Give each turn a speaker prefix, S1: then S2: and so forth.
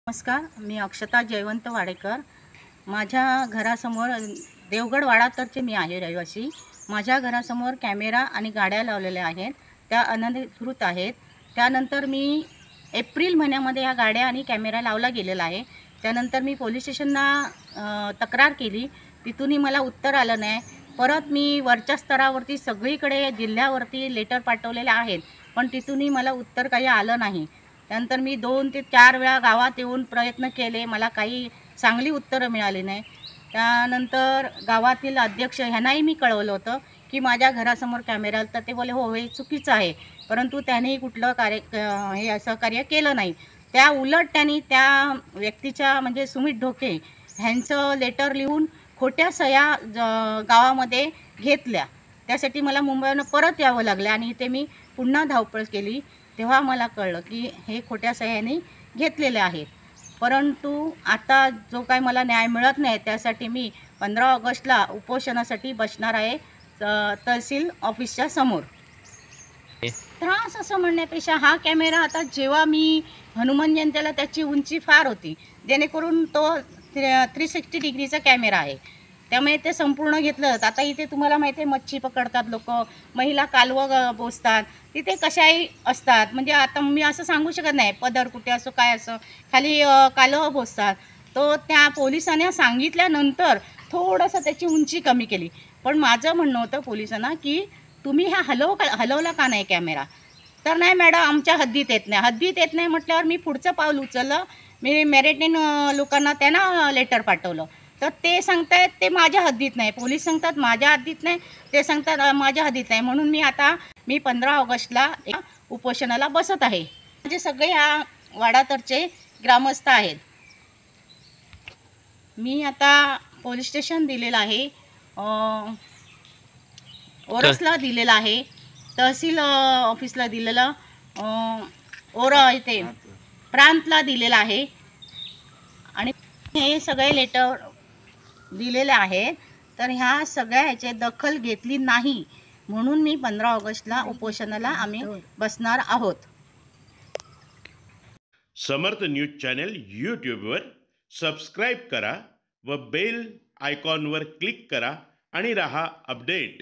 S1: नमस्कार, मी अक्षता जयवंत वाडेकर। माझ्या घरासमोर देवगड वाडातरचे मी आहे रहिवासी। माझ्या घरासमोर कॅमेरा आणि गाड्या लावलेल्या आहेत, त्या अनधिकृत आहेत। त्यानंतर मी एप्रिल महिन्यामध्ये या गाड्या आणि कॅमेरा लावला गेलेला आहे। त्यानंतर मी पोलीस स्टेशनला तक्रार केली, तिथूनही मला उत्तर आलं नाही। परत मी वरच्या स्तरावरती सगळीकडे जिल्ह्यावरती लेटर पाठवलेले आहेत, पण तिथूनही मला उत्तर काही आलं नाही। त्यानंतर मी 2 ते 4 वेळा गावात येऊन प्रयत्न केले, मला काही चांगली उत्तरं मिळाली नाही। त्यानंतर गावातील अध्यक्ष ह्यांनाही मी कळवलं होतं की माझ्या घरासमोर कॅमेरा, तर ते बोलले हो हे चुकीचं आहे, परंतु त्यांनी कुठलं हे असं कार्य केलं नाही। त्या उलट त्यांनी त्या व्यक्तीच्या म्हणजे सुमित ढोके ह्यांचं लेटर लिहून खोट्या सह्या गावामध्ये घेतल्या। त्यासाठी मला मुंबईवरून परत यावं लागलं आणि इथे मी पुन्हा धावपळ केली। तेव्हा मला कळलं की हे खोट्या सह्यांनी घेतलेले आहेत। परंतु आता जो काही मला न्याय मिळत नाही, त्यासाठी मी 15 ऑगस्टला उपोषणासाठी बसणार आहे तहसील ऑफिसच्या समोर। त्रास असं म्हणण्यापेक्षा हा कॅमेरा आता जेव्हा मी हनुमान जयंतीला त्याची उंची फार होती, जेणेकरून तो 360 डिग्रीचा कॅमेरा आहे, त्यामुळे ते संपूर्ण घेतलं। आता इथे तुम्हाला माहिती आहे मच्छी पकडतात लोक, महिला कालवं बोसतात, तिथे कशाही असतात। म्हणजे आता मी असं सांगू शकत नाही पदर कुठे असो काय असो, खाली कालवं बोसतात। तो त्या पोलिसांना सांगितल्यानंतर थोडंसं त्याची उंची कमी केली, पण माझं म्हणणं होतं पोलिसांना की तुम्ही हा हलवला का नाही कॅमेरा? तर नाही मॅडम आमच्या हद्दीत येत नाही। हद्दीत येत नाही म्हटल्यावर मी पुढचं पाऊल उचललं, मी मेरिटाईम लोकांना त्यांना लेटर पाठवलं, तर ते सांगतायत ते माझ्या हद्दीत नाही। पोलीस सांगतात माझ्या हद्दीत नाही, ते सांगतात माझ्या हद्दीत नाही। म्हणून मी 15 ऑगस्टला उपोषणाला बसत आहे। म्हणजे सगळे ह्या वाडातरचे ग्रामस्थ आहेत। मी आता पोलीस स्टेशन दिलेलं आहे, ओरसला दिलेलं आहे, तहसील ऑफिसला दिलेलं, इथे प्रांतला दिलेलं आहे आणि हे सगळे लेटर दिलेले आहेत। तर ह्या सगळ्या ह्याची दखल घेतली नाही, म्हणून मी 15 ऑगस्टला उपोषणाला आम्ही बसणार आहोत।
S2: समर्थ न्यूज चॅनल यूट्यूबवर सबस्क्राईब करा व बेल आयकॉनवर क्लिक करा आणि रहा अपडेट।